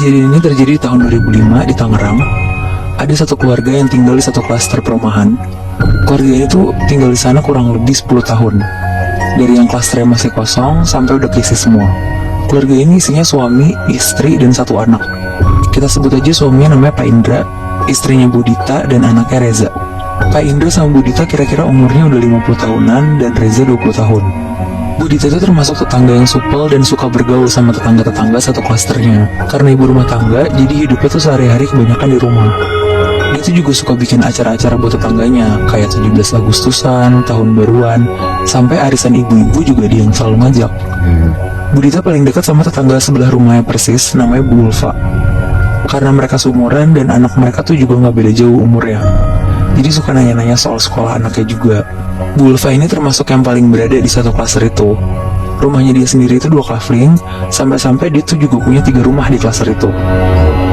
Kejadian ini terjadi di tahun 2005 di Tangerang. Ada satu keluarga yang tinggal di satu klaster perumahan. Keluarga ini tuh tinggal di sana kurang lebih 10 tahun. Dari yang klasternya masih kosong sampai udah keisi semua. Keluarga ini isinya suami, istri, dan satu anak. Kita sebut aja suaminya namanya Pak Indra, istrinya Budita, dan anaknya Reza. Pak Indra sama Budita kira-kira umurnya udah 50 tahunan dan Reza 20 tahun. Budita itu termasuk tetangga yang supel dan suka bergaul sama tetangga-tetangga satu klasternya. Karena ibu rumah tangga, jadi hidupnya tuh sehari-hari kebanyakan di rumah. Dia tuh juga suka bikin acara-acara buat tetangganya, kayak 17 Agustusan, tahun baruan, sampai arisan ibu-ibu juga dia yang selalu ngajak. Budita paling dekat sama tetangga sebelah rumahnya persis, namanya Bu Ulfa. Karena mereka seumuran dan anak mereka tuh juga nggak beda jauh umurnya. Jadi suka nanya-nanya soal sekolah anaknya juga. Bu Ulfa ini termasuk yang paling berada di satu klaster itu. Rumahnya dia sendiri itu 2 kafling, sampai-sampai dia tuh juga punya 3 rumah di klaster itu.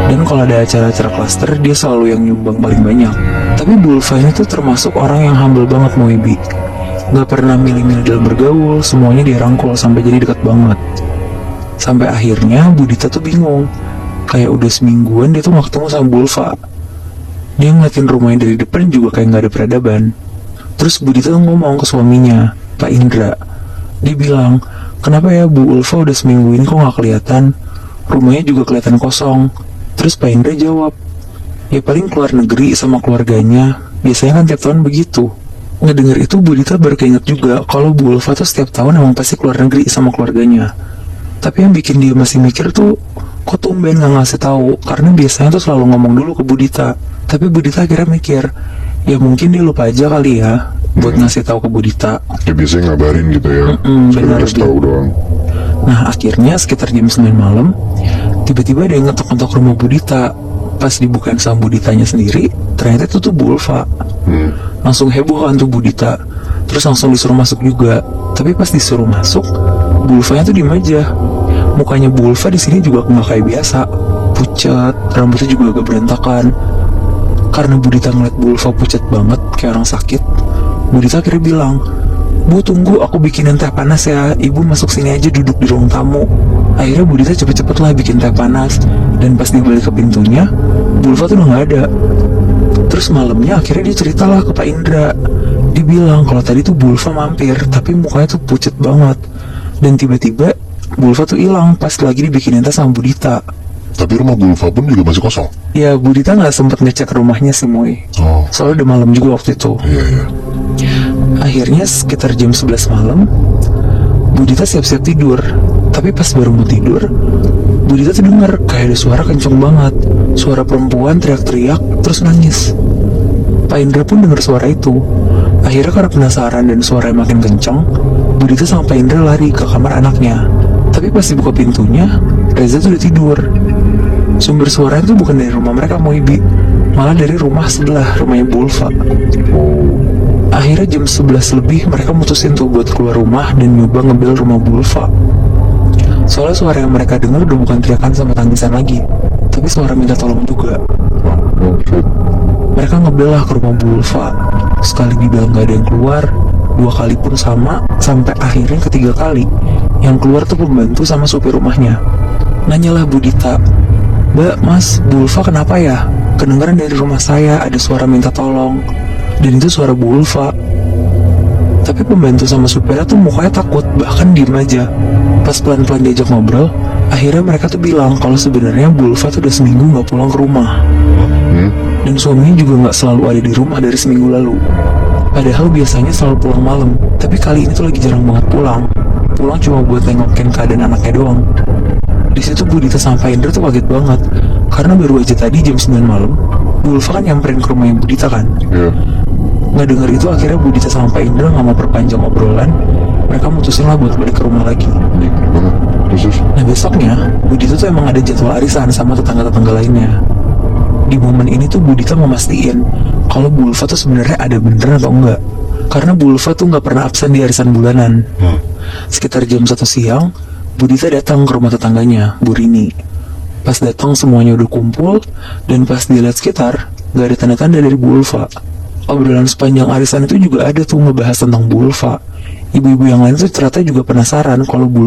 Dan kalau ada acara-acara klaster, dia selalu yang nyumbang paling banyak. Tapi Bu Ulfa ini tuh termasuk orang yang humble banget Moebi. Gak pernah milih-milih dalam bergaul, semuanya dia rangkul sampai jadi dekat banget. Sampai akhirnya Budita tuh bingung. Kayak udah semingguan dia tuh gak ketemu sama Bu Ulfa. Dia ngeliatin rumahnya dari depan juga kayak gak ada peradaban. Terus Budita tuh ngomong ke suaminya, Pak Indra. Dia bilang, kenapa ya Bu Ulfa udah seminggu ini kok gak kelihatan? Rumahnya juga kelihatan kosong. Terus Pak Indra jawab, ya paling keluar negeri sama keluarganya. Biasanya kan tiap tahun begitu. Ngedenger itu Budita baru keinget juga kalau Bu Ulfa tuh setiap tahun emang pasti keluar negeri sama keluarganya. Tapi yang bikin dia masih mikir tuh, kok tumben gak ngasih tahu? Karena biasanya tuh selalu ngomong dulu ke Budita. Tapi Budita akhirnya mikir, ya mungkin dia lupa aja kali ya buat ngasih tahu ke Budita. Ya biasanya ngabarin gitu ya. Benar, kasih tahu doang. Nah akhirnya sekitar jam 9 malam, tiba-tiba ada yang ngetok-ngetok rumah Budita. Pas dibukain sama Buditanya sendiri, ternyata itu tuh Bu Ulfa. Langsung heboh kan tuh Budita. Terus langsung disuruh masuk juga. Tapi pas disuruh masuk, Bu Ulfanya tuh diem aja. Mukanya Bu Ulfa di sini juga nggak kayak biasa, pucat, rambutnya juga agak berantakan. Karena Budita ngeliat Bu Ulfa pucat banget, kayak orang sakit, Budita akhirnya bilang, Bu tunggu, aku bikinin teh panas ya. Ibu masuk sini aja duduk di ruang tamu. Akhirnya Budita cepet-cepet lah bikin teh panas. Dan pas dibalik ke pintunya, Bu Ulfa tuh udah gak ada. Terus malamnya akhirnya dia ceritalah ke Pak Indra. Dia bilang kalau tadi tuh Bu Ulfa mampir, tapi mukanya tuh pucat banget. Dan tiba-tiba Bu Ulfa tuh hilang pas lagi dibikinin teh sama Budita. Tapi rumah Bu Ulfa pun juga masih kosong. Ya Budita gak sempet ngecek rumahnya sih Moy. Soalnya udah malam juga waktu itu. Iya. Akhirnya sekitar jam 11 malam, Budita siap-siap tidur. Tapi pas baru mau tidur, Budita tuh denger kayak ada suara kenceng banget. Suara perempuan teriak-teriak terus nangis. Pak Indra pun denger suara itu. Akhirnya karena penasaran dan suaranya makin kenceng, Budita sama Pak Indra lari ke kamar anaknya. Tapi pas dibuka pintunya, Reza tuh udah tidur. Sumber suara itu bukan dari rumah mereka Moebi, malah dari rumah sebelah, rumahnya Bu Ulfa. Akhirnya jam 11 lebih mereka mutusin tuh buat keluar rumah dan nyoba ngebel rumah Bu Ulfa. Soalnya suara yang mereka dengar udah bukan teriakan sama tangisan lagi, tapi suara minta tolong juga. Mereka ngebel lah ke rumah Bu Ulfa. Sekali dibel gak ada yang keluar, 2 kali pun sama, sampai akhirnya ketiga kali yang keluar tuh pembantu sama supir rumahnya. Nanyalah Budita, Mbak, Mas, Bu Ulfa kenapa ya? Kedengaran dari rumah saya ada suara minta tolong. Dan itu suara Bu Ulfa. Tapi pembantu sama supirnya tuh mukanya takut, bahkan diem aja. Pas pelan-pelan diajak ngobrol, akhirnya mereka tuh bilang kalau sebenarnya Bu Ulfa tuh udah seminggu gak pulang ke rumah. Dan suaminya juga gak selalu ada di rumah dari seminggu lalu. Padahal biasanya selalu pulang malam, tapi kali ini tuh lagi jarang banget pulang. Pulang cuma buat nengokin keadaan anaknya doang. Di situ Budita sama Pak Indra tuh kaget banget, karena baru aja tadi jam 9 malam, Bu Ulfa kan nyamperin ke rumahnya Budita kan. Nggak denger itu akhirnya Budita sama Pak Indra nggak mau perpanjang obrolan. Mereka mutusin lah buat balik ke rumah lagi. Nah besoknya Budita tuh emang ada jadwal arisan sama tetangga-tetangga lainnya. Di momen ini tuh Budita memastiin kalau Bu Ulfa tuh sebenarnya ada beneran atau enggak. Karena Bu Ulfa tuh nggak pernah absen di arisan bulanan. Sekitar jam 1 siang, Budita datang ke rumah tetangganya, Bu Rini. Pas datang semuanya udah kumpul, dan pas dilihat sekitar, gak ada tanda-tanda dari Bu Ulfa. Obrolan sepanjang arisan itu juga ada tuh ngebahas tentang Bu Ulfa. Ibu-ibu yang lain tuh ternyata juga penasaran kalau Bu